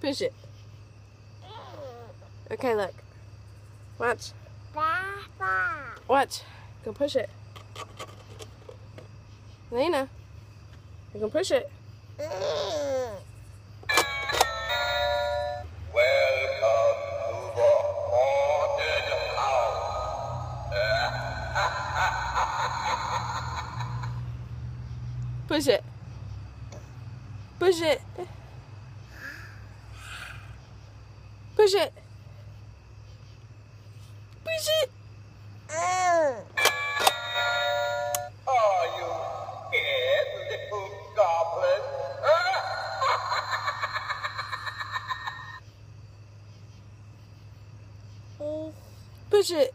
Push it. Okay, look. Watch. Watch. Go push it. Alaina, you can push it. Push it. Push it. Push it. Push it. Are you scared, little goblin? Push it.